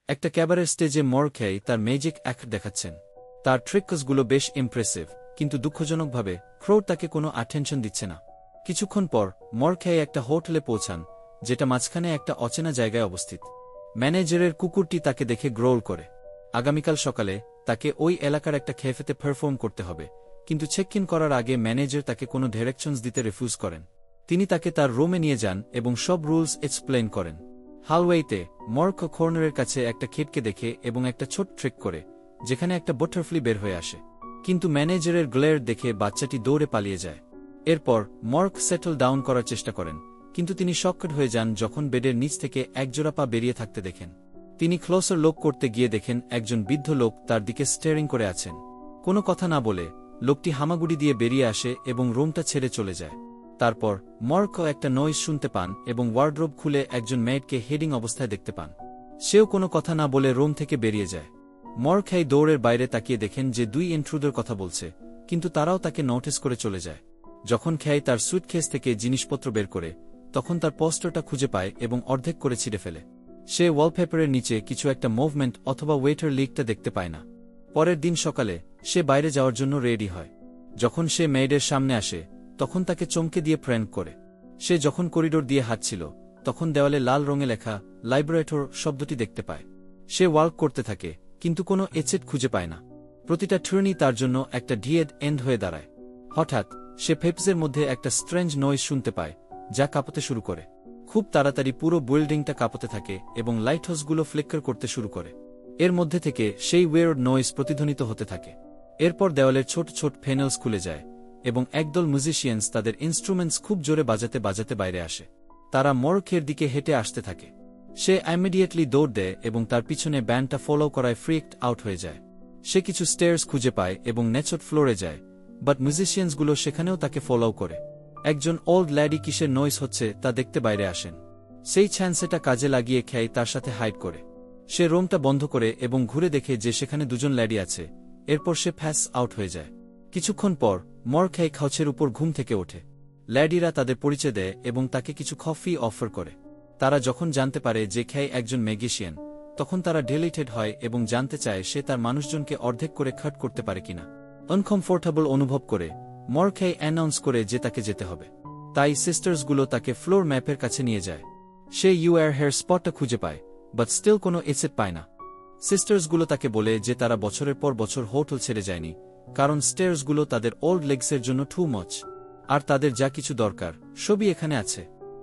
একটা ক্যাবারের স্টেজে মরখেই তার ম্যাজিক অ্যাক্ট দেখাচ্ছেন। তার ট্রিকসগুলো বেশ ইমপ্রেসিভ, কিন্তু দুঃখজনকভাবে ক্রোড তাকে কোনো অ্যাটেনশন দিচ্ছে না। কিছুক্ষণ পর মরখেই একটা হোটেলে পৌঁছান, যেটা মাঝখানে একটা অচেনা জায়গায় অবস্থিত। ম্যানেজারের কুকুরটি তাকে দেখে গ্রোল করে। আগামীকাল সকালে তাকে ওই এলাকার একটা ক্যাফেতে পারফর্ম করতে হবে, কিন্তু চেক ইন করার আগে ম্যানেজার তাকে কোনো ডিরেকশনস দিতে রিফিউজ করেন। তিনি তাকে তার রুমে নিয়ে যান এবং সব রুলস এক্সপ্লেন করেন। হালওয়েতে মর্ক কর্নারের কাছে একটা খিটকে দেখে এবং একটা ছোট ট্রিক করে, যেখানে একটা বাটারফ্লি বের হয়ে আসে, কিন্তু ম্যানেজারের গ্লেয়ার দেখে বাচ্চাটি দৌড়ে পালিয়ে যায়। এরপর মর্ক সেটল ডাউন করার চেষ্টা করেন, কিন্তু তিনি শকড হয়ে যান যখন বেডের নিচ থেকে একজোড়া পা বেরিয়ে থাকতে দেখেন। তিনি ক্লোজার লুক করতে গিয়ে দেখেন একজন বৃদ্ধ লোক তার দিকে স্টেয়ারিং করে আছেন। কোনো কথা না বলে লোকটি হামাগুড়ি দিয়ে বেরিয়ে আসে এবং রুমটা ছেড়ে চলে যায়। তারপর মর্ক একটা নয়েজ শুনতে পান এবং ওয়ার্ডরোব খুলে একজন মেয়েকে হেডিং অবস্থায় দেখতে পান। সেও কোনো কথা না বলে রুম থেকে বেরিয়ে যায়। মর্কই দৌড়ের বাইরে তাকিয়ে দেখেন যে দুই ইন্ট্রুডার কথা বলছে, কিন্তু তারাও তাকে নোটিস করে চলে যায়। যখন খেই তার সুটকেস থেকে জিনিসপত্র বের করে, তখন তার পোস্টারটা খুঁজে পায় এবং অর্ধেক করে ছিঁড়ে ফেলে। সে ওয়ালপেপারের নিচে কিছু একটা মুভমেন্ট অথবা ওয়েটার লিকটা দেখতে পায় না। পরের দিন সকালে সে বাইরে যাওয়ার জন্য রেডি হয়। যখন সে মেয়েদের সামনে আসে, তখন তাকে চমকে দিয়ে প্র্যাঙ্ক করে। সে যখন করিডোর দিয়ে হাঁটছিল, তখন দেওয়ালে লাল রঙে লেখা লাইব্রেটর শব্দটি দেখতে পায়। সে ওয়ার্ক করতে থাকে, কিন্তু কোনো এচেট খুঁজে পায় না। প্রতিটা ট্রেনই তার জন্য একটা ডিএড এন্ড হয়ে দাঁড়ায়। হঠাৎ সে ফেপসের মধ্যে একটা স্ট্রেঞ্জ নয়েজ শুনতে পায়, যা কাঁপতে শুরু করে। খুব তাড়াতাড়ি পুরো বিল্ডিংটা কাঁপতে থাকে এবং লাইটহাউসগুলো ফ্লিকার করতে শুরু করে। এর মধ্যে থেকে সেই ওয়েয়ার্ড নয়েজ প্রতিধ্বনিত হতে থাকে। এরপর দেওয়ালের ছোট ছোট প্যানেলস খুলে যায় এবং একদল মিউজিশিয়ানস তাদের ইনস্ট্রুমেন্টস খুব জোরে বাজাতে বাজাতে বাইরে আসে। তারা মর্কের দিকে হেঁটে আসতে থাকে। সে ইমিডিয়েটলি দৌড় দেয় এবং তার পিছনে ব্যান্ডটা ফলো করায় ফ্রিকড আউট হয়ে যায়। সে কিছু স্টেয়ার্স খুঁজে পায় এবং নেচট ফ্লোরে যায়, বাট মিউজিশিয়ানসগুলো সেখানেও তাকে ফলো করে। একজন ওল্ড ল্যাডি কিসের নয়েজ হচ্ছে তা দেখতে বাইরে আসেন। সেই চান্সটা কাজে লাগিয়ে খেয়ে তার সাথে হাইড করে। সে রুমটা বন্ধ করে এবং ঘুরে দেখে যে সেখানে দুজন ল্যাডি আছে। এরপর সে ফ্যাস আউট হয়ে যায়। কিছুক্ষণ পর মর্কই কাউচের উপর ঘুম থেকে ওঠে। ল্যাডিরা তাদের পরিচয় দেয় এবং তাকে কিছু কফি অফার করে। তারা যখন জানতে পারে যে খেই একজন ম্যাগিশিয়ান, তখন তারা ডিলিটেড হয় এবং জানতে চায় সে তার মানুষজনকে অর্ধেক করে খাট করতে পারে কিনা। আনকমফোর্টেবল অনুভব করে মর্কই অ্যানাউন্স করে যে তাকে যেতে হবে। তাই সিস্টার্সগুলো তাকে ফ্লোর ম্যাপের কাছে নিয়ে যায়। সে ইউআর হেয়ার স্পটটা খুঁজে পায়, বাট স্টিল কোনো এসেট পায় না। সিস্টার্সগুলো তাকে বলে যে তারা বছরের পর বছর হোটেল ছেড়ে যায়নি, কারণ স্টেয়ার্সগুলো তাদের ওল্ড লেগসের জন্য টু মাচ, আর তাদের যা কিছু দরকার সবই এখানে আছে।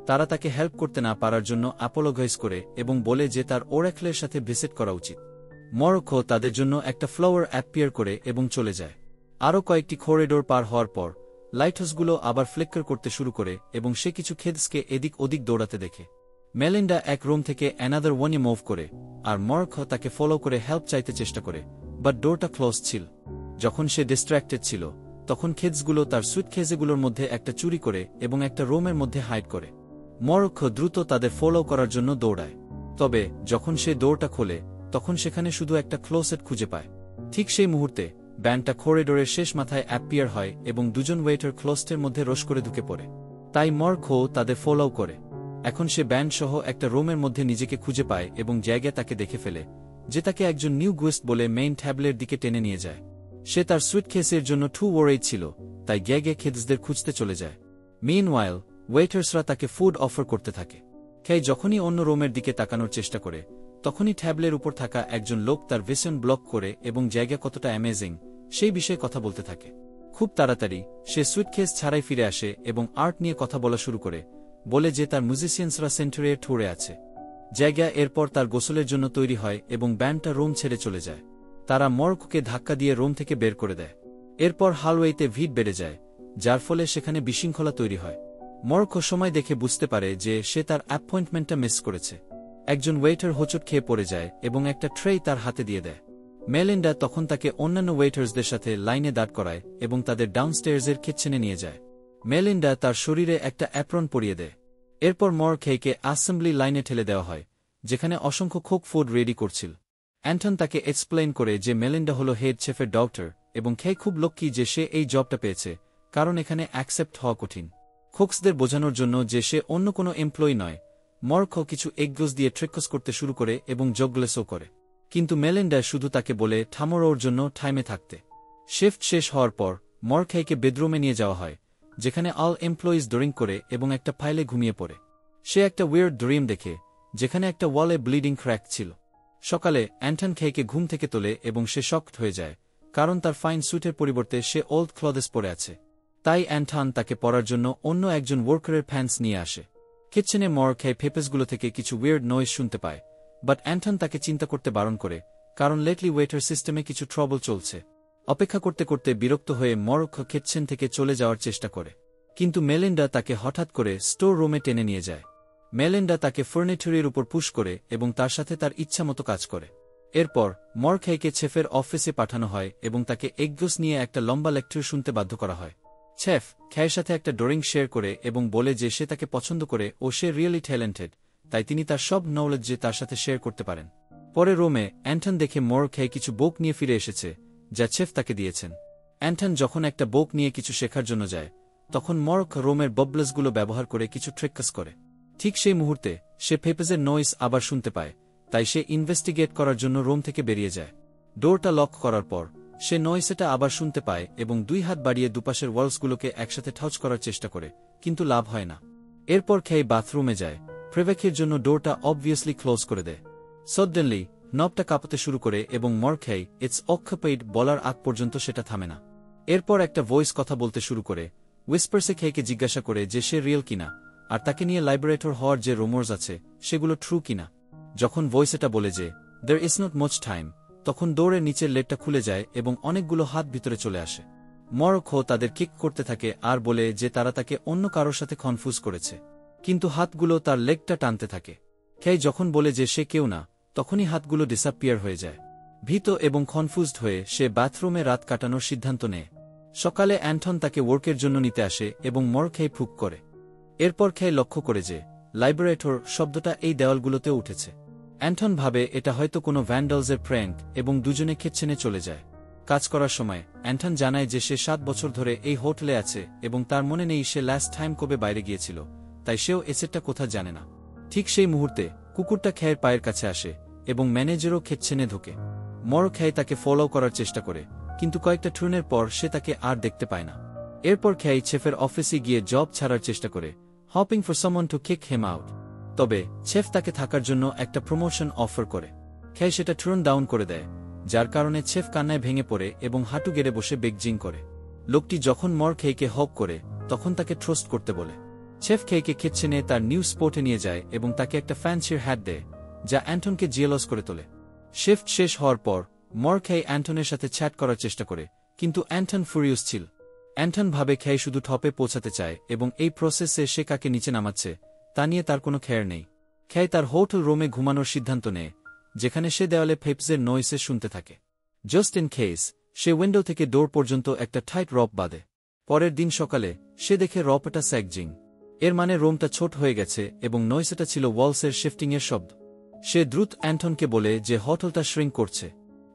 তারা তাকে হেল্প করতে না পারার জন্য অ্যাপোলোগাইজ করে এবং বলে যে তার ওরাকলের সাথে ভিজিট করা উচিত। মরক্কো তাদের জন্য একটা ফ্লাওয়ার অ্যাপিয়ার করে এবং চলে যায়। আরও কয়েকটি করিডোর পার হওয়ার পর লাইটহাউসগুলো আবার ফ্লিকার করতে শুরু করে এবং সে কিছু খেদসকে এদিক ওদিক দৌড়াতে দেখে। মেলিন্ডা এক রুম থেকে অ্যানাদার ওয়ানে মুভ করে, আর মরক্কো তাকে ফলো করে হেল্প চাইতে চেষ্টা করে, বাট ডোরটা ক্লোজ ছিল। যখন সে ডিস্ট্র্যাক্টেড ছিল, তখন খেদসগুলো তার সুটকেসগুলোর মধ্যে একটা চুরি করে এবং একটা রুমের মধ্যে হাইড করে। মরক্কো দ্রুত তাদের ফলো করার জন্য দৌড়ায়। তবে যখন সে ডোরটা খোলে, তখন সেখানে শুধু একটা ক্লোসেট খুঁজে পায়। ঠিক সেই মুহূর্তে ব্যান্ডটা করিডোরের শেষ মাথায় অ্যাপিয়ার হয় এবং দুজন ওয়েটার ক্লোস্টের মধ্যে রোশ করে ঢুকে পড়ে। তাই মরক্কো তাদের ফলো করে। এখন সে ব্যান্ড সহ একটা রুমের মধ্যে নিজেকে খুঁজে পায় এবং জায়গায় তাকে দেখে ফেলে, যে তাকে একজন নিউ গুয়েস্ট বলে মেইন ট্যাবলের দিকে টেনে নিয়ে যায়। সে তার সুটকেসের জন্য টু ওয়ারিড ছিল, তাই গ্যাগে খেদসদের খুঁজতে চলে যায়। মিনওয়াইল ওয়েটার্সরা তাকে ফুড অফার করতে থাকে। খেই যখনই অন্য রুমের দিকে তাকানোর চেষ্টা করে, তখনই ট্যাবলের উপর থাকা একজন লোক তার ভিশন ব্লক করে এবং জায়গা কতটা অ্যামেজিং সেই বিষয়ে কথা বলতে থাকে। খুব তাড়াতাড়ি সে সুটকেস ছাড়াই ফিরে আসে এবং আর্ট নিয়ে কথা বলা শুরু করে, বলে যে তার মিউজিশিয়ানসরা সেন্টারিয়ে ট্যুরে আছে। জায়গা এরপর তার গোসলের জন্য তৈরি হয় এবং ব্যান্ডটা রুম ছেড়ে চলে যায়। তারা মরক্কোকে ধাক্কা দিয়ে রুম থেকে বের করে দেয়। এরপর হালওয়েতে ভিড় বেড়ে যায়, যার ফলে সেখানে বিশৃঙ্খলা তৈরি হয়। মরক্কো সময় দেখে বুঝতে পারে যে সে তার অ্যাপয়েন্টমেন্টটা মিস করেছে। একজন ওয়েটার হোঁচট খেয়ে পড়ে যায় এবং একটা ট্রেই তার হাতে দিয়ে দেয়। মেলিন্ডা তখন তাকে অন্যান্য ওয়েটার্সদের সাথে লাইনে দাঁড় করায় এবং তাদের ডাউনস্টেয়ার্সের কিচেনে নিয়ে যায়। মেলিন্ডা তার শরীরে একটা অ্যাপ্রন পরিয়ে দেয়। এরপর মরক্কোকে অ্যাসেম্বলি লাইনে ঠেলে দেওয়া হয়, যেখানে অসংখ্য কুক ফুড রেডি করছিল। অ্যান্টন তাকে এক্সপ্লেইন করে যে মেলিন্ডা হল হেড শেফের ডক্টর এবং খেই খুব লক্ষ্মী যে সে এই জবটা পেয়েছে, কারণ এখানে অ্যাকসেপ্ট হওয়া কঠিন। কুকসদের বোঝানোর জন্য যে সে অন্য কোনো এমপ্লয়ি নয়, মরকো কিছু এগগোস দিয়ে ট্রিকস করতে শুরু করে এবং জগলেসও করে। কিন্তু মেলিন্ডা শুধু তাকে বলে থামোর ওর জন্য টাইমে থাকতে। শিফট শেষ হওয়ার পর মরখাইকে বেডরুমে নিয়ে যাওয়া হয়, যেখানে অল এমপ্লয়িজ ড্রিঙ্ক করে এবং একটা ফাইলে ঘুমিয়ে পড়ে। সে একটা উইয়ার্ড ড্রিম দেখে, যেখানে একটা ওয়ালে ব্লিডিং ক্র্যাক ছিল। সকালে অ্যান্টন খেইকে ঘুম থেকে তোলে এবং সে শকড হয়ে যায়, কারণ তার ফাইন স্যুটের পরিবর্তে সে ওল্ড ক্লথেস পরে আছে। তাই অ্যান্টন তাকে পরার জন্য অন্য একজন ওয়ার্কারের প্যান্টস নিয়ে আসে। কিচেনে মরখাই পেপেসগুলো থেকে কিছু উইয়ার্ড নয়েজ শুনতে পায়, বাট অ্যান্টন তাকে চিন্তা করতে বারণ করে, কারণ লেটলি ওয়েটার সিস্টেমে কিছু ট্রবল চলছে। অপেক্ষা করতে করতে বিরক্ত হয়ে মরক কিচেন থেকে চলে যাওয়ার চেষ্টা করে, কিন্তু মেলিন্ডা তাকে হঠাৎ করে স্টোর রুমে টেনে নিয়ে যায়। মেলিন্ডা তাকে ফার্নিচারের উপর পুশ করে এবং তার সাথে তার ইচ্ছামতো কাজ করে। এরপর মরখাইকে শেফের অফিসে পাঠানো হয় এবং তাকে এগগোস নিয়ে একটা লম্বা লেকচার শুনতে বাধ্য করা হয়। শেফ খায়ের সাথে একটা ড্রয়িং শেয়ার করে এবং বলে যে সে তাকে পছন্দ করে ও সে রিয়েলি ট্যালেন্টেড, তাই তিনি তার সব নলেজ যে তার সাথে শেয়ার করতে পারেন। পরে রোমে অ্যান্টন দেখে মরখাই কিছু বুক নিয়ে ফিরে এসেছে, যা শেফ তাকে দিয়েছেন। অ্যান্টন যখন একটা বুক নিয়ে কিছু শেখার জন্য যায়, তখন মরক রোমের ববলসগুলো ব্যবহার করে কিছু ট্রিকস করে। ঠিক সেই মুহূর্তে সে পেপেজের নয়েজ আবার শুনতে পায়, তাই সে ইনভেস্টিগেট করার জন্য রুম থেকে বেরিয়ে যায়। ডোরটা লক করার পর সে নয়েসটা আবার শুনতে পায় এবং 2 হাত বাড়িয়ে দুপাশের ওয়ালসগুলোকে একসাথে টাচ করার চেষ্টা করে, কিন্তু লাভ হয় না। এরপর খেয়ে বাথরুমে যায়, প্রেভেকের জন্য ডোরটা অবভিয়াসলি ক্লোজ করে দেয়। সডেনলি নবটা কাঁপতে শুরু করে এবং মরখাই ইটস অকুপাইড বলার আগ পর্যন্ত সেটা থামে না। এরপর একটা ভয়েস কথা বলতে শুরু করে, উইসপার্সে খেইকে জিজ্ঞাসা করে যে সে রিয়েল কিনা, আর তাকে নিয়ে লাইব্রেটর হওয়ার যে রুমার্স আছে সেগুলো ট্রু কিনা। যখন ভয়েস এটা বলে যে there is not much time, তখন দৌড়ের নিচের লেটটা খুলে যায় এবং অনেকগুলো হাত ভিতরে চলে আসে। মরখো তাদের কিক করতে থাকে আর বলে যে তারা তাকে অন্য কারোর সাথে কনফিউজ করেছে, কিন্তু হাতগুলো তার লেগটা টানতে থাকে। খেই যখন বলে যে সে কেউ না, তখনই হাতগুলো ডিসঅ্যাপিয়ার হয়ে যায়। ভীত এবং কনফিউজড হয়ে সে বাথরুমে রাত কাটানোর সিদ্ধান্ত নেয়। সকালে অ্যান্টন তাকে ওয়ার্কের জন্য নিতে আসে এবং মরখাই ফুক করে। এরপর খেই লক্ষ্য করে যে লাইব্রেটর শব্দটা এই দেওয়ালগুলোতে উঠেছে। অ্যান্টন ভাবে এটা হয়তো কোনো ভ্যান্ডালসের প্র্যাঙ্ক এবং দুজনে কিচেনে চলে যায়। কাজ করার সময় অ্যান্টন জানায় যে সে 7 বছর ধরে এই হোটেলে আছে এবং তার মনে নেই সে লাস্ট টাইম কবে বাইরে গিয়েছিল, তাই সেও এসেটটা কোথা জানে না। ঠিক সেই মুহূর্তে কুকুরটা খেয়ের পায়ের কাছে আসে এবং ম্যানেজারও কিচেনে ঢোকে। মরখাই তাকে ফলো করার চেষ্টা করে, কিন্তু কয়েকটা ট্রুনের পর সে তাকে আর দেখতে পায় না। এরপর খেই শেফের অফিসে গিয়ে জব ছাড়ার চেষ্টা করে, hopping for someone to kick him out. তবে শেফ তাকে থাকার জন্য একটা প্রমোশন অফার করে। খেই সেটা ট্রুন ডাউন করে দেয়, যার কারণে শেফ কান্নায় ভেঙে পড়ে এবং হাঁটু গেড়ে বসে বেগজিং করে। লোকটি যখন মরখাইকে হক করে, তখন তাকে ট্রোস্ট করতে বলে। শেফ খেইকে কিচেনে তার নিউ স্পটে নিয়ে যায় এবং তাকে একটা ফ্যান্সির হ্যাট দেয়, যা অ্যান্টনকে জিয়েলস করে তোলে। শিফট শেষ হওয়ার পর মরখাই অ্যান্টনের সাথে চ্যাট করার চেষ্টা করে, কিন্তু অ্যান্টন ফুরিয়াস ছিল। অ্যান্টন ভাবে খেই শুধু টপে পৌঁছাতে চায় এবং এই প্রসেসে সে কাকে নিচে নামাচ্ছে তা নিয়ে তার কোনো খেয়াল নেই। খেই তার হোটেল রুমে ঘুমানোর সিদ্ধান্ত নেয়, যেখানে সে দেওয়ালে পেপসের নয়েসে শুনতে থাকে। Just in case say window থেকে ডোর পর্যন্ত একটা টাইট রপ বাঁধে। পরের দিন সকালে সে দেখে রপটা স্যাগজিং, এর মানে রুমটা ছোট হয়ে গেছে এবং নয়েসটা ছিল ওয়ালসের শিফটিংয়ের শব্দ। সে দ্রুত অ্যান্টনকে বলে যে হোটেলটা শ্রিঙ্ক করছে।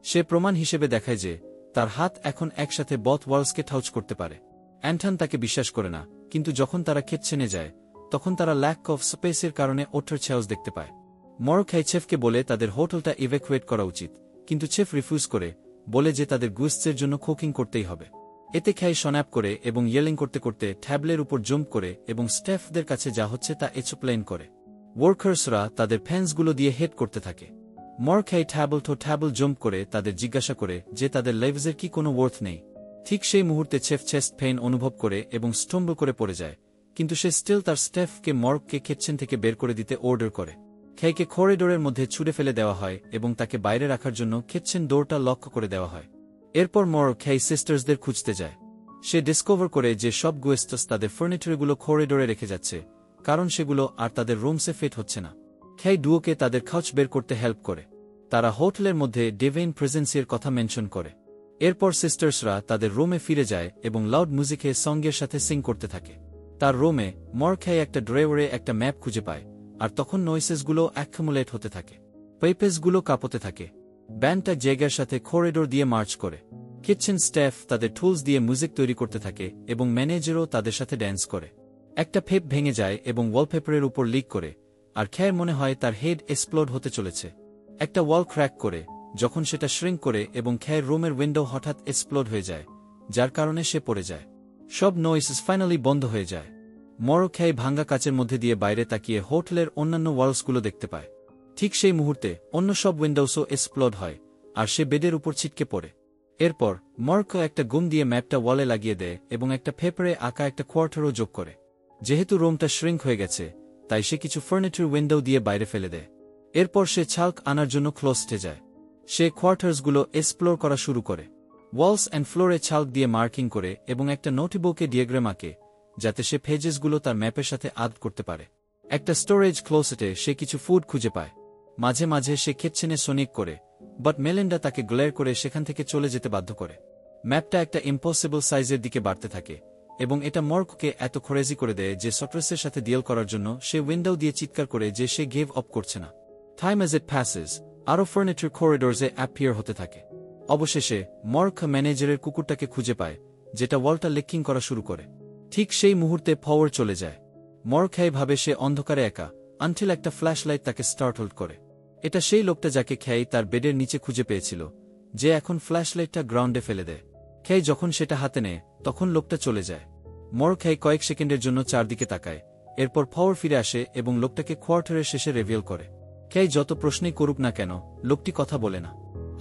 সে প্রমাণ হিসেবে দেখায় যে তার হাত এখন একসাথে বথ ওয়ালসকে টাচ করতে পারে। অ্যান্টন তাকে বিশ্বাস করে না, কিন্তু যখন তারা কিচেনে যায়, তখন তারা ল্যাক অফ স্পেসের কারণে ওঠার ছাউস দেখতে পায়। মরখাই শেফকে বলে তাদের হোটেলটা ইভ্যাকুয়েট করা উচিত, কিন্তু শেফ রিফিউজ করে, বলে যে তাদের গুয়েস্টসের জন্য কুকিং করতেই হবে। এতে খাই স্ন্যাপ করে এবং ইয়েলিং করতে করতে ট্যাবলের উপর জম্প করে এবং স্টাফদের কাছে যা হচ্ছে তা এক্সপ্লেইন করে। ওয়ার্কার্সরা তাদের ফ্যান্সগুলো দিয়ে হেড করতে থাকে। মরখাই ট্যাবল জম্প করে তাদের জিজ্ঞাসা করে যে তাদের লেভেজের কি কোনো ওয়ার্থ নেই। ঠিক সেই মুহূর্তে শেফ চেস্ট পেইন অনুভব করে এবং স্টম্বল করে পড়ে যায়, কিন্তু সে স্টিল তার স্টাফকে মরককে কিচেন থেকে বের করে দিতে অর্ডার করে। খেইকে করিডোরের মধ্যে ছুড়ে ফেলে দেওয়া হয় এবং তাকে বাইরে রাখার জন্য কিচেন ডোরটা লক করে দেওয়া হয়। এরপর খেই সিস্টার্সদের খুঁজতে যায়। সে ডিসকভার করে যে সব গুয়েস্টস তাদের ফার্নিচারগুলো করিডোরে রেখে যাচ্ছে, কারণ সেগুলো আর তাদের রুমসে ফিট হচ্ছে না। খেই ডুয়োকে তাদের কাউচ বের করতে হেল্প করে। তারা হোটেলের মধ্যে ডিভাইন প্রেজেন্সের কথা মেনশন করে। এরপর সিস্টার্সরা তাদের রুমে ফিরে যায় এবং লাউড মিউজিকে সঙ্গের সাথে সিং করতে থাকে। তার রুমে মরখাই একটা ড্রয়ারে একটা ম্যাপ খুঁজে পায়, আর তখন নয়েসেসগুলো অ্যাকুমুলেট হতে থাকে। পেপেসগুলো কাঁপতে থাকে। ব্যান্ডটা জায়গার সাথে করিডোর দিয়ে মার্চ করে। কিচেন স্টাফ তাদের টুলস দিয়ে মিউজিক তৈরি করতে থাকে এবং ম্যানেজারও তাদের সাথে ড্যান্স করে। একটা পেপ ভেঙে যায় এবং ওয়ালপেপারের উপর লিক করে, আর খেয়ের মনে হয় তার হেড এক্সপ্লোড হতে চলেছে। একটা ওয়াল ক্র্যাক করে, যখন সেটা শ্রিঙ্ক করে এবং খেয়ের রুমের উইন্ডো হঠাৎ এক্সপ্লোড হয়ে যায়, যার কারণে সে পড়ে যায়। সব নয়েসেস ফাইনালি বন্ধ হয়ে যায়। মরো খেয়ে ভাঙ্গা কাচের মধ্যে দিয়ে বাইরে তাকিয়ে হোটেলের অন্যান্য ওয়ালসগুলো দেখতে পায়। ঠিক সেই মুহূর্তে অন্য সব উইন্ডোসও এক্সপ্লোড হয়, আর সে বেডের উপর ছিটকে পড়ে। এরপর মর্ক একটা গুম দিয়ে ম্যাপটা ওয়ালে লাগিয়ে দেয় এবং একটা পেপারে আঁকা একটা কোয়ার্টারও যোগ করে। যেহেতু রুমটা শ্রিঙ্ক হয়ে গেছে, তাই সে কিছু ফার্নিচার উইন্ডো দিয়ে বাইরে ফেলে দেয়। এরপর সে ছাল্ক আনার জন্য ক্লোজটে যায়। সে কোয়ার্টার্সগুলো এক্সপ্লোর করা শুরু করে। ওয়ালস অ্যান্ড ফ্লোরে ছাল্ক দিয়ে মার্কিং করে এবং একটা নোটবুকে ডিয়াগ্রাম আঁকে, যাতে সে পেজেসগুলো তার ম্যাপের সাথে আদ করতে পারে। একটা স্টোরেজ ক্লোসেটে সে কিছু ফুড খুঁজে পায়। মাঝে মাঝে সে কিচেনে সোনিক করে, বাট মেলিন্ডা তাকে গ্লেয়ার করে সেখান থেকে চলে যেতে বাধ্য করে। ম্যাপটা একটা ইম্পসিবল সাইজের দিকে বাড়তে থাকে এবং এটা মর্ককে এত ক্রেজি করে দেয় যে সট্রেসের সাথে ডিল করার জন্য সে উইন্ডো দিয়ে চিৎকার করে যে সে গিভ আপ করছে না। টাইম অ্যাজ ইট প্যাসেস, আরও ফার্নিচার করিডোরসে অ্যাপিয়ার হতে থাকে। অবশেষে মর্ক ম্যানেজারের কুকুরটাকে খুঁজে পায়, যেটা ওয়ালটা লেকিং করা শুরু করে। ঠিক সেই মুহূর্তে পাওয়ার চলে যায়। মর্ক ভাবে সে অন্ধকারে একা, আনটিল একটা ফ্ল্যাশলাইট তাকে স্টার্টল করে। এটা সেই লোকটা যাকে খেই তার বেডের নিচে খুঁজে পেয়েছিল, যে এখন ফ্ল্যাশলাইটটা গ্রাউন্ডে ফেলে দেয়। খেই যখন সেটা হাতে নেয়, তখন লোকটা চলে যায়। মর্ক কয়েক সেকেন্ডের জন্য চারদিকে তাকায়, এরপর পাওয়ার ফিরে আসে এবং লোকটাকে কোয়ার্টারের শেষে রিভিল করে। খেই যত প্রশ্নই করুক না কেন, লোকটি কথা বলে না।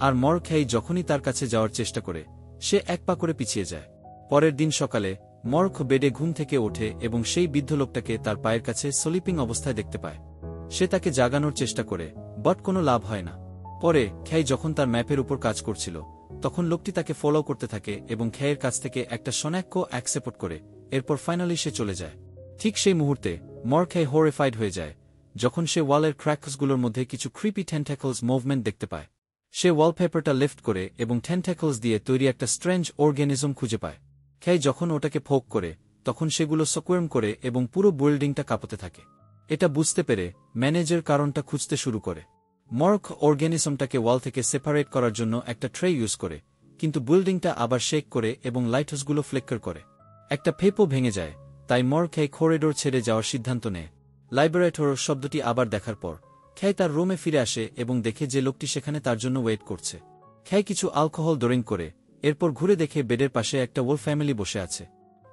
আর মর্ক যখনই তার কাছে যাওয়ার চেষ্টা করে, সে এক পা করে পিছিয়ে যায়। পরের দিন সকালে মর্ক বেডে ঘুম থেকে ওঠে এবং সেই বৃদ্ধ লোকটাকে তার পায়ের কাছে স্লিপিং অবস্থায় দেখতে পায়। সে তাকে জাগানোর চেষ্টা করে, বাট কোনো লাভ হয় না। পরে খেই যখন তার ম্যাপের উপর কাজ করছিল, তখন লোকটি তাকে ফলো করতে থাকে এবং খেয়ের কাছ থেকে একটা শনাক্য অ্যাকসেপ্ট করে। এরপর ফাইনালি সে চলে যায়। ঠিক সেই মুহূর্তে মর্ক হরিফাইড হয়ে যায়, যখন সে ওয়ালের ক্র্যাকসগুলোর মধ্যে কিছু ক্রিপি টেন্টাকলস মুভমেন্ট দেখতে পায়। সে ওয়ালপেপারটা লিফট করে এবং টেন্টাকলস দিয়ে তৈরি একটা স্ট্রেঞ্জ অর্গানিজম খুঁজে পায়। খেই যখন ওটাকে ফোক করে, তখন সেগুলো স্কোয়ার্ম করে এবং পুরো বিল্ডিংটা কাঁপতে থাকে। এটা বুঝতে পেরে ম্যানেজার কারণটা খুঁজতে শুরু করে। মর্ক অর্গানিজমটাকে ওয়াল থেকে সেপারেট করার জন্য একটা ট্রে ইউজ করে, কিন্তু বিল্ডিংটা আবার শেক করে এবং লাইটহাউসগুলো ফ্লিকার করে। একটা পেপও ভেঙে যায়, তাই মর্ক করিডোর ছেড়ে যাওয়ার সিদ্ধান্ত নেয়। লাইব্রেটর শব্দটি আবার দেখার পর খেই তার রুমে ফিরে আসে এবং দেখে যে লোকটি সেখানে তার জন্য ওয়েট করছে। খেই কিছু অ্যালকোহল ড্রিঙ্ক করে, এরপর ঘুরে দেখে বেডের পাশে একটা ওল ফ্যামিলি বসে আছে।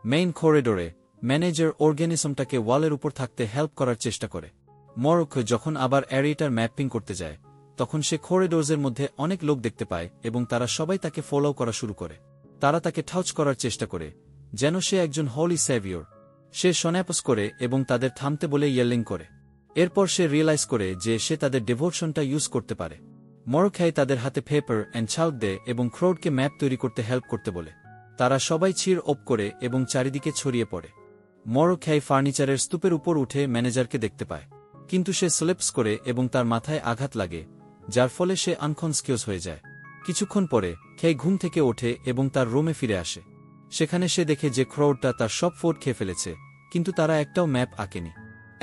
মেইন করিডোরে ম্যানেজার অর্গানিজমটাকে ওয়ালের উপর থাকতে হেল্প করার চেষ্টা করে। মর্ক যখন আবার এরিয়াটার ম্যাপিং করতে যায়, তখন সে করিডোরসের মধ্যে অনেক লোক দেখতে পায় এবং তারা সবাই তাকে ফলো করা শুরু করে। তারা তাকে টাচ করার চেষ্টা করে, যেন সে একজন হোলি সেভিয়র। সে স্ন্যাপস করে এবং তাদের থামতে বলে ইয়েলিং করে। এরপর সে রিয়েলাইজ করে যে সে তাদের ডিভোশনটা ইউজ করতে পারে। মর্ক তাদের হাতে পেপার অ্যান্ড চাল্ক দেয় এবং ক্রাউডকে ম্যাপ তৈরি করতে হেল্প করতে বলে। তারা সবাই চির অপ করে এবং চারিদিকে ছড়িয়ে পড়ে। মর্ক ফার্নিচারের স্তূপের উপর উঠে ম্যানেজারকে দেখতে পায়, কিন্তু সে স্লিপস করে এবং তার মাথায় আঘাত লাগে, যার ফলে সে আনকনসকিউজ হয়ে যায়। কিছুক্ষণ পরে খেই ঘুম থেকে ওঠে এবং তার রুমে ফিরে আসে। সেখানে সে দেখে যে ক্রাউডটা তার সব ফুড খেয়ে ফেলেছে, কিন্তু তারা একটাও ম্যাপ আঁকেনি।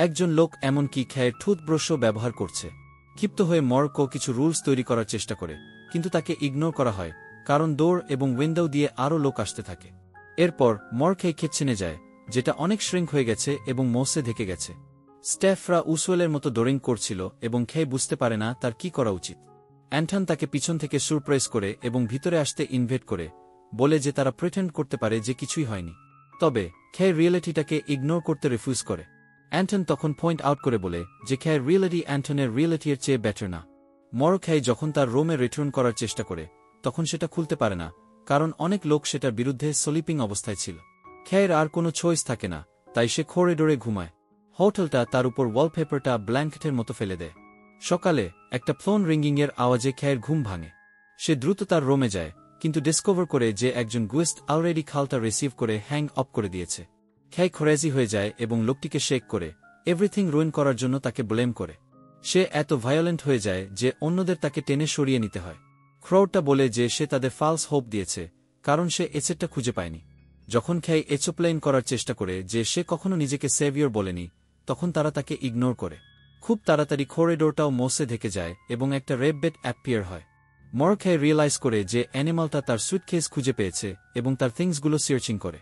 একজন লোক এমনকি খেয়ের টুথব্রাশও ব্যবহার করছে। ক্ষিপ্ত হয়ে মর্ক কিছু রুলস তৈরি করার চেষ্টা করে, কিন্তু তাকে ইগনোর করা হয়, কারণ ডোর এবং উইন্ডো দিয়ে আরও লোক আসতে থাকে। এরপর মর্ক কিচেনে যায়, যেটা অনেক শ্রিঙ্ক হয়ে গেছে এবং মসে ঢেকে গেছে। স্ট্যাফরা উসওয়েলের মতো ডোরিং করছিল এবং খেয়ে বুঝতে পারে না তার কি করা উচিত। অ্যান্টন তাকে পিছন থেকে সারপ্রাইজ করে এবং ভিতরে আসতে ইনভাইট করে, বলে যে তারা প্রিটেন্ড করতে পারে যে কিছুই হয়নি। তবে খেয়ে রিয়েলিটিটাকে ইগনোর করতে রিফিউজ করে। অ্যান্টন তখন পয়েন্ট আউট করে বলে যে খেয়ের রিয়েলিটি অ্যান্টনের রিয়েলিটির চেয়ে বেটার না। মর্ক যখন তার রুমে রিটার্ন করার চেষ্টা করে, তখন সেটা খুলতে পারে না, কারণ অনেক লোক সেটার বিরুদ্ধে স্লিপিং অবস্থায় ছিল। খেয়ের আর কোনো চয়েস থাকে না, তাই সে করিডোরে ঘুমায়। হোটেলটা তার উপর ওয়ালপেপারটা ব্ল্যাঙ্কেটের মতো ফেলে দেয়। সকালে একটা ফোন রিঙ্গিংয়ের আওয়াজে খেয়ের ঘুম ভাঙে। সে দ্রুত তার রুমে যায়, কিন্তু ডিসকভার করে যে একজন গুয়েস্ট অলরেডি খালটা রিসিভ করে হ্যাং অপ করে দিয়েছে। খেয়ে ক্রেজি হয়ে যায় এবং লোকটিকে শেক করে এভরিথিং রুইন করার জন্য তাকে ব্লেম করে। সে এত ভায়োলেন্ট হয়ে যায় যে অন্যদের তাকে টেনে সরিয়ে নিতে হয়। ক্রাউডটা বলে যে সে তাদের ফালস হোপ দিয়েছে, কারণ সে এসেটটা খুঁজে পায়নি। যখন খেয়ে এক্সপ্লেইন করার চেষ্টা করে যে সে কখনো নিজেকে সেভিয়র বলেনি, তখন তারা তাকে ইগনোর করে। খুব তাড়াতাড়ি করিডোরটাও মসে ঢেকে যায় এবং একটা রেড বেড অ্যাপিয়ার হয়। মর্ক রিয়েলাইজ করে যে অ্যানিমালটা তার সুটকেস খুঁজে পেয়েছে এবং তার থিংসগুলো সার্চিং করে।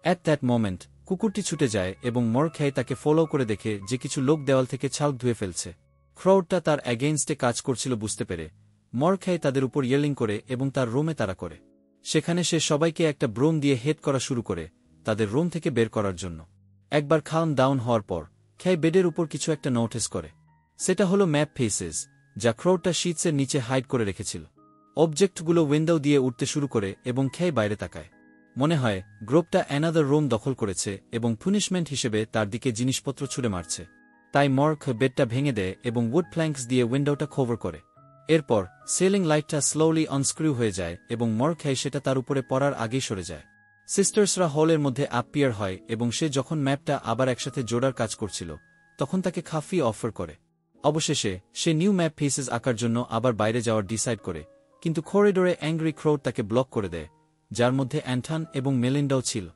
অ্যাট দ্যাট মোমেন্ট কুকুরটি ছুটে যায় এবং মরখাই তাকে ফলো করে দেখে যে কিছু লোক দেওয়াল থেকে ছাল ধুয়ে ফেলছে। ক্রাউডটা তার অ্যাগেইনস্টে কাজ করছিল বুঝতে পেরে মরখাই তাদের উপর ইয়েলিং করে এবং তার রুমে তাড়া করে। সেখানে সে সবাইকে একটা ব্রোম দিয়ে হেড করা শুরু করে তাদের রুম থেকে বের করার জন্য। একবার কালম ডাউন হওয়ার পর খাই বেডের উপর কিছু একটা নোটিস করে। সেটা হলো ম্যাপ ফেসেস, যা ক্রাউডটা শীটসের নিচে হাইড করে রেখেছিল। অবজেক্টগুলো উইন্ডো দিয়ে উঠতে শুরু করে এবং খাই বাইরে তাকায়। মনে হয় গ্রুপটা অ্যানাদার রুম দখল করেছে এবং পুনিশমেন্ট হিসেবে তার দিকে জিনিসপত্র ছুড়ে মারছে। তাই মর্ক বেডটা ভেঙে দেয় এবং উড প্ল্যাঙ্কস দিয়ে উইন্ডোটা কভার করে। এরপর সেলিং লাইটটা স্লোলি আনস্ক্রু হয়ে যায় এবং মরখাই সেটা তার উপরে পড়ার আগেই সরে যায়। সিস্টার্সরা হলের মধ্যে অ্যাপিয়ার হয় এবং সে যখন ম্যাপটা আবার একসাথে জোড়ার কাজ করছিল তখন তাকে খাফি অফার করে। অবশেষে সে নিউ ম্যাপ ফেসেস আঁকার জন্য আবার বাইরে যাওয়ার ডিসাইড করে, কিন্তু করিডোরে অ্যাংরি ক্রাউড তাকে ব্লক করে দেয়, যার মধ্যে অ্যান্টন এবং মেলিন্ডাও ছিল।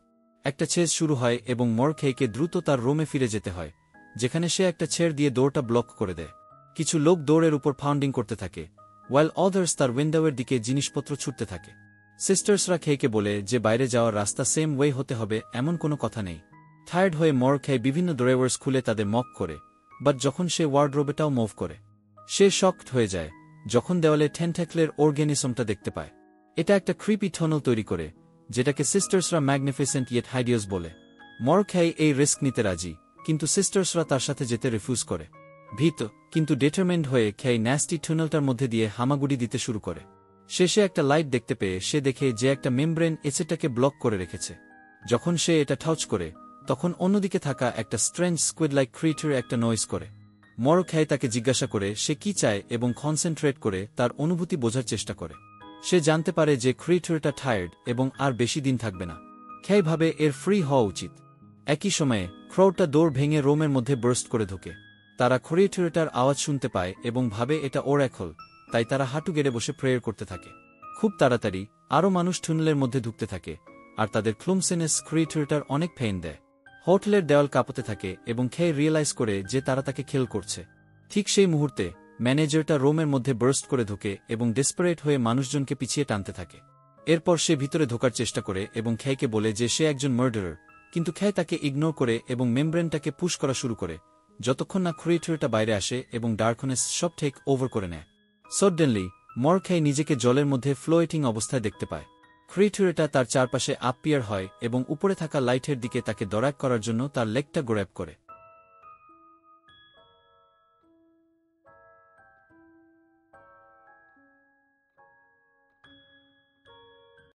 একটা চেজ শুরু হয় এবং মরখাইকে দ্রুত তার রোমে ফিরে যেতে হয়, যেখানে সে একটা ছেড় দিয়ে দৌড়টা ব্লক করে দেয়। কিছু লোক দৌড়ের উপর ফাউন্ডিং করতে থাকে, ওয়াইল অদার্স তার উইন্ডোয়ের দিকে জিনিসপত্র ছুটতে থাকে। সিস্টার্সরা খেইকে বলে যে বাইরে যাওয়ার রাস্তা সেম ওয়ে হতে হবে এমন কোনো কথা নেই। টায়ার্ড হয়ে মরখাই বিভিন্ন ড্রাইভার্স খুলে তাদের মক করে, বাট যখন সে ওয়ার্ডরোবেটাও মুভ করে সে শকড হয়ে যায় যখন দেওয়ালে টেন্ট্যাকলের অর্গানিজমটা দেখতে পায়। এটা একটা ক্রিপি টানেল তৈরি করে, যেটাকে সিস্টার্সরা ম্যাগনিফিসেন্ট ইয়েট হাইডিয়াস বলে। মরখাই এই রিস্ক নিতে রাজি, কিন্তু সিস্টার্সরা তার সাথে যেতে রিফিউজ করে। ভীত কিন্তু ডিটারমেন্ড হয়ে খেই ন্যাস্টি টানেলটার মধ্যে দিয়ে হামাগুড়ি দিতে শুরু করে। শেষে একটা লাইট দেখতে পেয়ে সে দেখে যে একটা মেমব্রেন এসেটাকে ব্লক করে রেখেছে। যখন সে এটা টাচ করে তখন অন্যদিকে থাকা একটা স্ট্রেঞ্জ স্কুইড লাইক ক্রিয়েচার একটা নয়েজ করে। মরখাই তাকে জিজ্ঞাসা করে সে কি চায় এবং কনসেন্ট্রেট করে তার অনুভূতি বোঝার চেষ্টা করে। সে জানতে পারে যে ক্রিয়েচারটা টায়ার্ড এবং আর বেশি দিন থাকবে না। খেই ভাবে এর ফ্রি হওয়া উচিত। একই সময়ে ক্রাউডটা দৌড় ভেঙে রোমের মধ্যে বার্স্ট করে ঢোকে। তারা ক্রিয়েটারটার আওয়াজ শুনতে পায় এবং ভাবে এটা ওরাকল, তাই তারা হাঁটু গেড়ে বসে প্রেয়ার করতে থাকে। খুব তাড়াতাড়ি আরও মানুষ টুনেলের মধ্যে ঢুকতে থাকে, আর তাদের ক্লুমসেনেস ক্রিয়েটারটার অনেক পেইন দেয়। হোটেলের দেওয়াল কাঁপতে থাকে এবং খেয়ে রিয়েলাইজ করে যে তারা তাকে খেল করছে। ঠিক সেই মুহূর্তে ম্যানেজারটা রোমের মধ্যে বার্স্ট করে ঢোকে এবং ডেসপারেট হয়ে মানুষজনকে পিছিয়ে টানতে থাকে। এরপর সে ভিতরে ঢোকার চেষ্টা করে এবং খেইকে বলে যে সে একজন মার্ডারার, কিন্তু খেই তাকে ইগনোর করে এবং মেমব্রেনটাকে পুশ করা শুরু করে যতক্ষণ না ক্রিয়েটারটা বাইরে আসে এবং ডার্কনেস সব টেক ওভার করে নেয়। সডেনলি মরখাই নিজেকে জলের মধ্যে ফ্লোয়েটিং অবস্থায় দেখতে পায়। ক্রিয়েটারটা তার চারপাশে আপিয়ার হয় এবং উপরে থাকা লাইটের দিকে তাকে দরাক করার জন্য তার লেগটা গ্র্যাব করে।